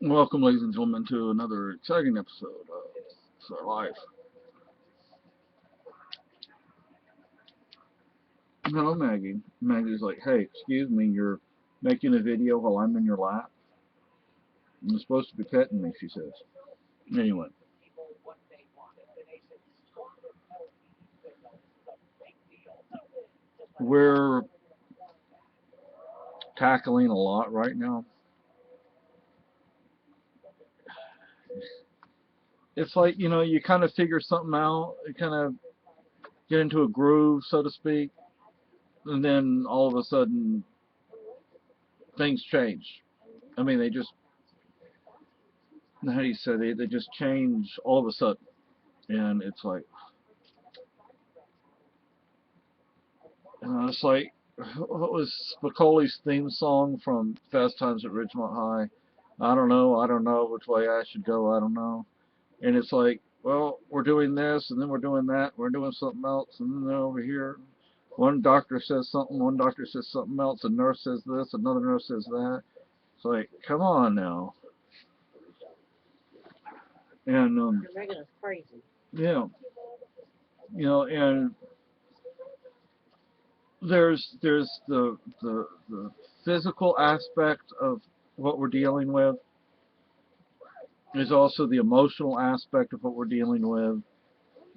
Welcome, ladies and gentlemen, to another exciting episode of our life. Hello, Maggie. Maggie's like, hey, excuse me, you're making a video while I'm in your lap? You're supposed to be petting me, she says. Anyway, we're tackling a lot right now. It's like, you kind of figure something out, you kind of get into a groove, so to speak, and then all of a sudden things change. I mean, they just, how do you say, they just change all of a sudden. And it's like, what was Spicoli's theme song from Fast Times at Ridgemont High? I don't know which way I should go, I don't know. And it's like, well, we're doing this, and then we're doing that, we're doing something else, and then over here, one doctor says something, one doctor says something else, a nurse says this, another nurse says that. It's like, come on now. And, You're making us crazy. yeah, and there's the physical aspect of what we're dealing with. There's also the emotional aspect of what we're dealing with.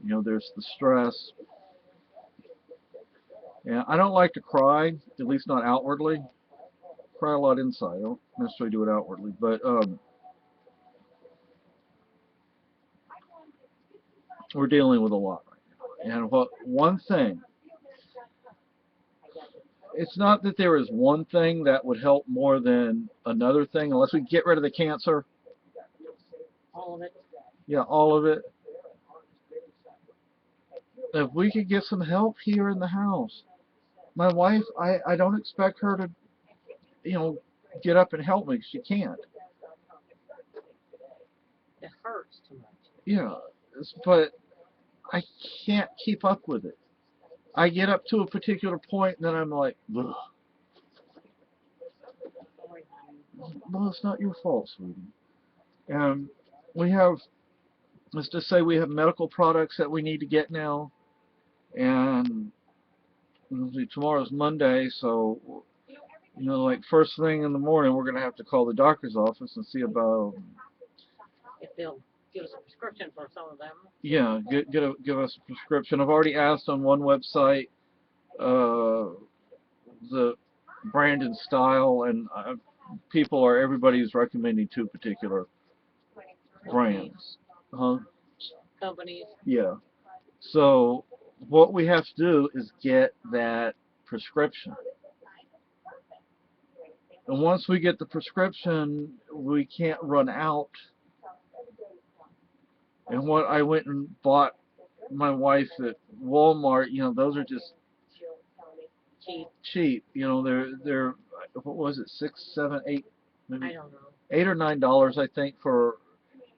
There's the stress. And I don't like to cry, at least not outwardly. Cry a lot inside. I don't necessarily do it outwardly, but we're dealing with a lot right now. And what one thing, it's not that there is one thing that would help more than another thing, unless we get rid of the cancer. All of it. Yeah, all of it. If we could get some help here in the house. My wife, I don't expect her to, you know, get up and help me. She can't. It hurts too much. Yeah, but I can't keep up with it. I get up to a particular point, and then I'm like, ugh. Sorry, honey. Well, it's not your fault, sweetie. And we have, let's just say we have medical products that we need to get now, and tomorrow's Monday, so like first thing in the morning, we're gonna have to call the doctor's office and see about, If they'll give us a prescription for some of them. yeah, give us a prescription. I've already asked on one website, the brand and style, and everybody's recommending two particular Companies. brands. Huh? Companies. Yeah. So what we have to do is get that prescription. And once we get the prescription, we can't run out. And what I went and bought my wife at Walmart, those are just Cheap. cheap. They're what was it, six, seven, eight, I maybe don't know. $8 or $9, I think, for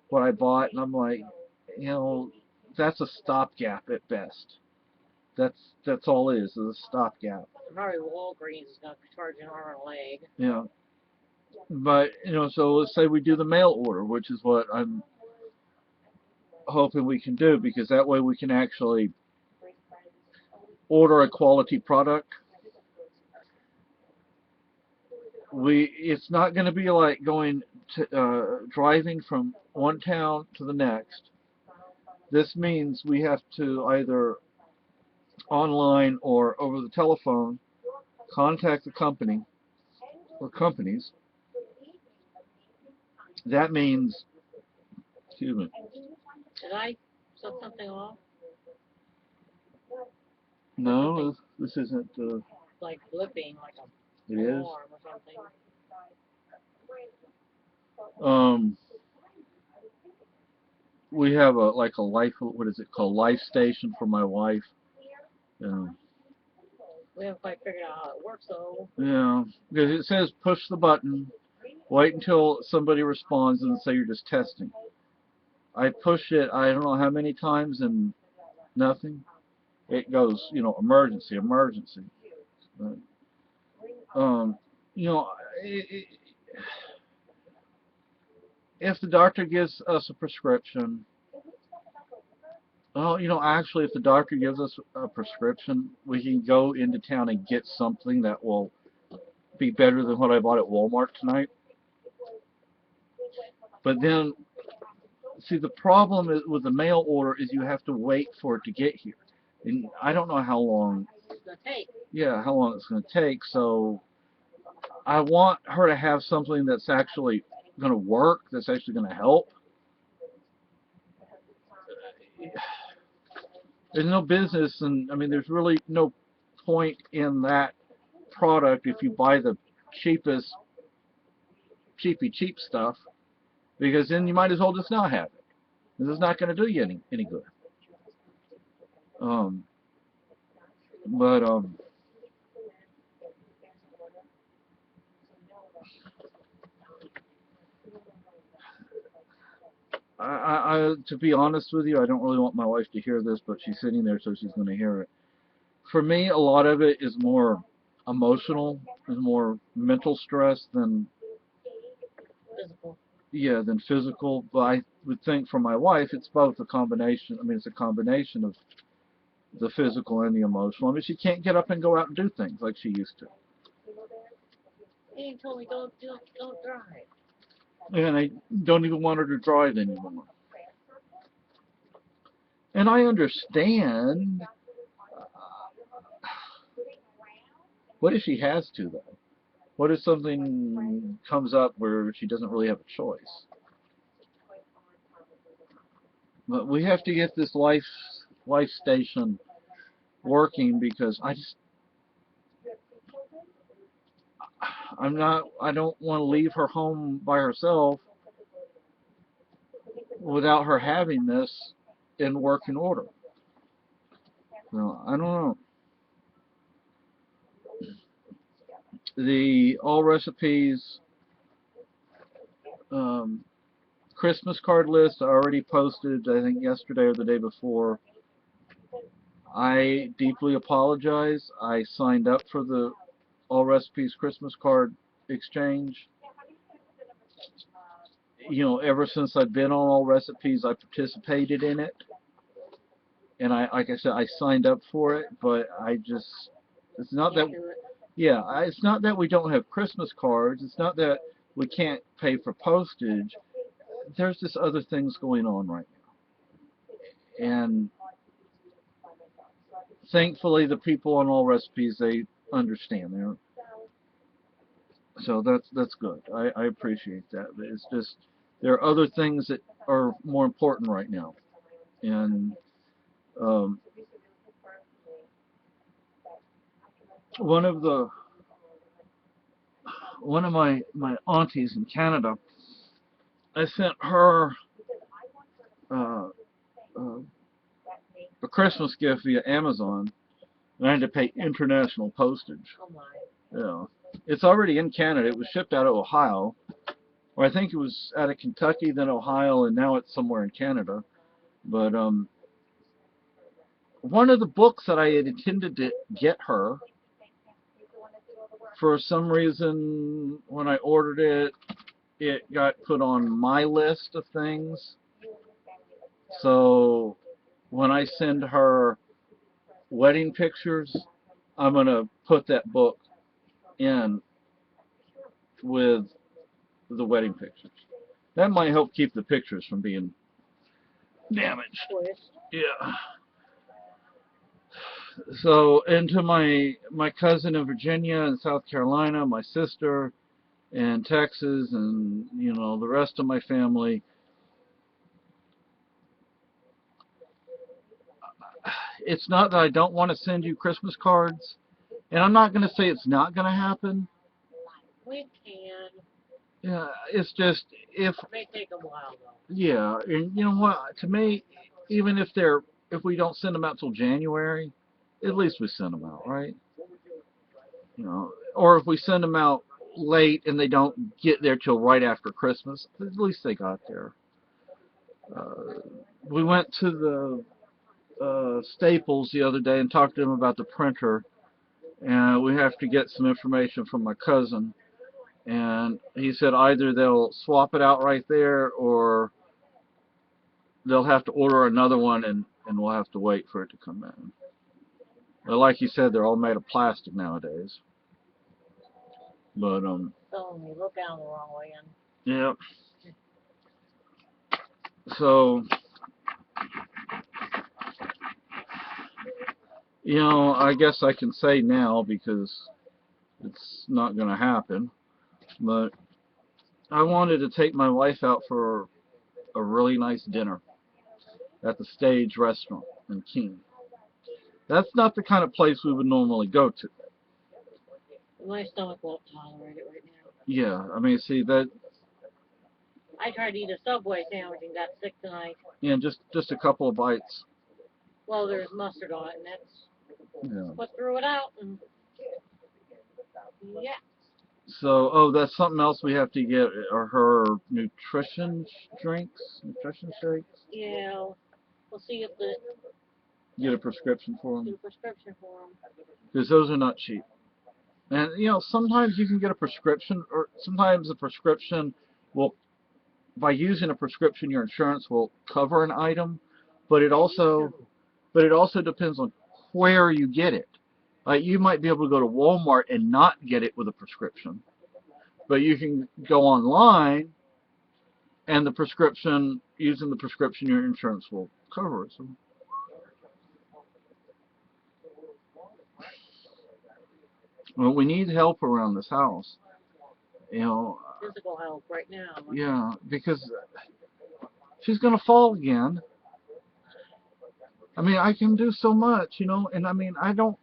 what I bought, and I'm like, that's a stopgap at best. That's all it is a stopgap. Probably Walgreens is going to charge an arm and a leg. Yeah. But so let's say we do the mail order, which is what I'm hoping we can do, because that way we can actually order a quality product. It's not going to be like going to driving from one town to the next. This means we have to either online or over the telephone contact the company or companies. That means, excuse me. Did I set something off? No, this isn't. Like blipping, like a It is. alarm or something. Um, we have a life. What is it called? Life station for my wife. Yeah. We haven't quite figured out how it works though. Yeah, because it says push the button, wait until somebody responds, and say you're just testing. I push it, I don't know how many times, and nothing. It goes, emergency, emergency. But, um, you know, it, if the doctor gives us a prescription, well, actually, if the doctor gives us a prescription, we can go into town and get something that will be better than what I bought at Walmart tonight. But then, see, the problem is with the mail order is you have to wait for it to get here. And I don't know how long, It's gonna take. yeah, how long it's going to take. So I want her to have something that's actually going to work, that's actually going to help. There's no business, and I mean, there's really no point in that product if you buy the cheapest, cheap stuff, because then you might as well just not have it. This is not going to do you any good. Um, but to be honest with you, I don't really want my wife to hear this, but she's sitting there, so she's going to hear it. For me, a lot of it is more emotional, is more mental stress than Physical. yeah, than physical. But I would think for my wife, it's both a combination. I mean, it's a combination of the physical and the emotional. I mean, she can't get up and go out and do things like she used to. He told me don't drive. And I don't even want her to drive anymore. And I understand. What if she has to, though? What if something comes up where she doesn't really have a choice? But we have to get this life station working, because I don't want to leave her home by herself without her having this in working order. So I don't know. The All Recipes Christmas card list I already posted, I think yesterday or the day before. I deeply apologize. I signed up for the All Recipes Christmas card exchange. Ever since I've been on All Recipes, I participated in it. And like I said, I signed up for it, but it's not that, yeah, it's not that we don't have Christmas cards. It's not that we can't pay for postage. There's just other things going on right now. And thankfully, the people on All Recipes, they understand. So that's good. I appreciate that. But it's just, there are other things that are more important right now. And one of my aunties in Canada, I sent her uh, a Christmas gift via Amazon, and I had to pay international postage. Oh my. Yeah, it's already in Canada. It was shipped out of Ohio, or I think it was out of Kentucky, then Ohio, and now it's somewhere in Canada. But one of the books that I had intended to get her, for some reason, when I ordered it, it got put on my list of things. So when I send her wedding pictures, I'm going to put that book in with the wedding pictures. That might help keep the pictures from being damaged. Yeah. So, and to my cousin in Virginia and South Carolina, my sister in Texas, and the rest of my family, it's not that I don't want to send you Christmas cards, and I'm not going to say it's not going to happen. We can. Yeah, it's just It may take a while though. yeah, and you know what? To me, even if we don't send them out till January, at least we send them out, right? Or if we send them out late and they don't get there till right after Christmas, at least they got there. We went to the Staples the other day and talked to them about the printer, and we have to get some information from my cousin. And he said either they'll swap it out right there, or they'll have to order another one, and we'll have to wait for it to come in. But like you said, they're all made of plastic nowadays. But So you look down the wrong way and yeah. So, you know, I guess I can say now, because it's not going to happen, but I wanted to take my wife out for a really nice dinner at the Stage Restaurant in Keene. That's not the kind of place we would normally go to. my stomach won't tolerate it right now. Yeah, I mean, see that. I tried to eat a Subway sandwich and got sick tonight. Yeah, just a couple of bites. Well, there's mustard on it, and that's Yeah. what threw it out. And yeah. So, oh, that's something else we have to get, are her nutrition shakes. Yeah. We'll see if the Get a prescription for get them, a prescription for them. because those are not cheap. And you know, sometimes you can get a prescription, or sometimes a prescription will, by using a prescription, your insurance will cover an item, but it also depends on where you get it. Like, you might be able to go to Walmart and not get it with a prescription, but you can go online, and the prescription, using the prescription, your insurance will cover it. So, well, we need help around this house. You know, Physical help right now. yeah, because she's gonna fall again. I mean, I can do so much, you know, and I mean, I don't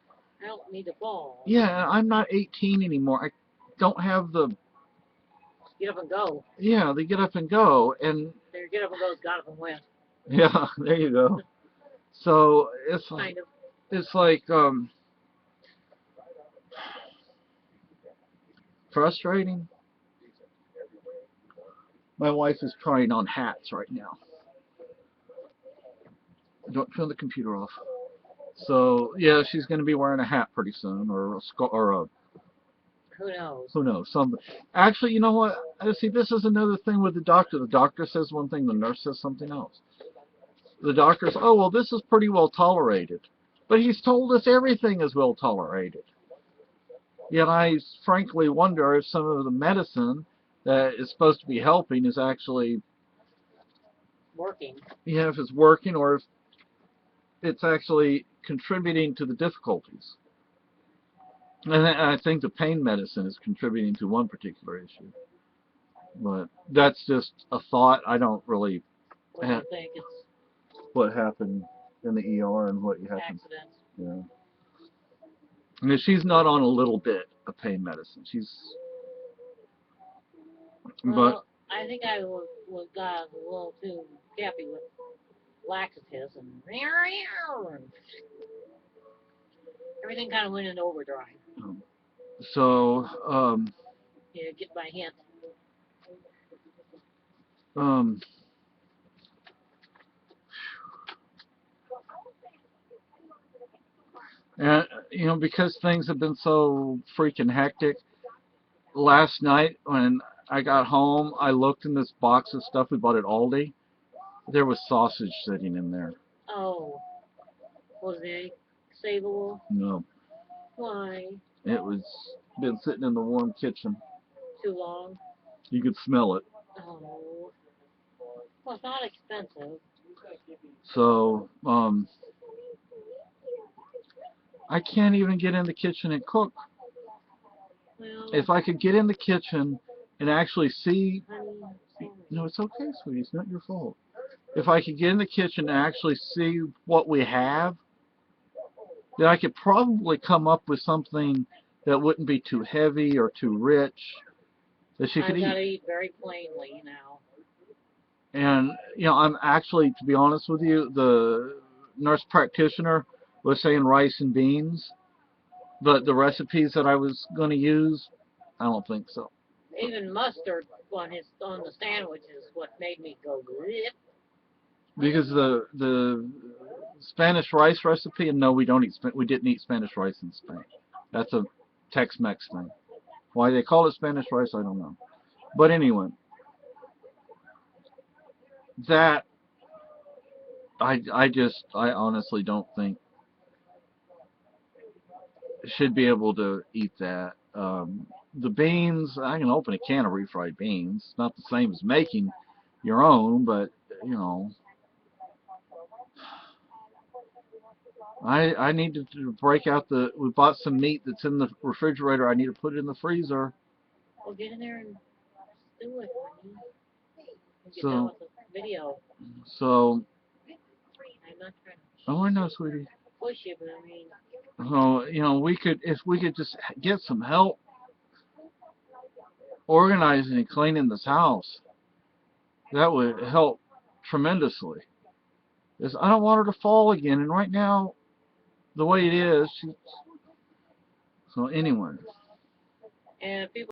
need to fall. Yeah, I'm not 18 anymore. I don't have the, Get up and go. yeah, the get up and go, and Their get up and go's got up and went. yeah, there you go. So it's Kind of. it's like frustrating. My wife is trying on hats right now. Don't turn the computer off. So yeah, she's going to be wearing a hat pretty soon, or a Who knows? who knows, something. Actually, you know what? See, this is another thing with the doctor. The doctor says one thing, the nurse says something else. The doctor says, oh, well, this is pretty well tolerated. But he's told us everything is well tolerated. Yet I frankly wonder if some of the medicine that is supposed to be helping is actually Working. Yeah, if it's working, or if it's actually contributing to the difficulties. And I think the pain medicine is contributing to one particular issue. But that's just a thought. I don't really What do you think? It's what happened in the ER and what happened. accidents. Yeah. I mean, she's not on a little bit of pain medicine. Well, I think I got a little too happy with laxatives and everything kind of went into overdrive. So, Yeah, get my hint. and you know, because things have been so freaking hectic, last night when I got home, I looked in this box of stuff we bought at Aldi. There was sausage sitting in there. Oh, was it savable? No, Why? it was been sitting in the warm kitchen. Too long? You could smell it. Oh. Well, it's not expensive. So, I can't even get in the kitchen and cook. Well, If I could get in the kitchen and actually see, honey, no, it's okay, sweetie, it's not your fault. If I could get in the kitchen and actually see what we have, then I could probably come up with something that wouldn't be too heavy or too rich that she could I've got to eat. eat very plainly now. And, you know, I'm actually, to be honest with you, the nurse practitioner was saying rice and beans, but the recipes that I was going to use, I don't think so. Even mustard on the sandwich is what made me go bleh. Because the Spanish rice recipe, and no, we didn't eat Spanish rice in Spain. That's a Tex-Mex thing. Why they call it Spanish rice, I don't know. But anyway, that I honestly don't think should be able to eat that. The beans, I can open a can of refried beans. Not the same as making your own, but you know, I need to break out the. We bought some meat that's in the refrigerator. I need to put it in the freezer. Well, get in there and do it when you get So done with the video. so. I'm not trying to Oh, I know, sweetie. push you, but I mean, Oh, you know, if we could just get some help organizing and cleaning this house, that would help tremendously. Because I don't want her to fall again, and right now, the way it is, so anyway. and people.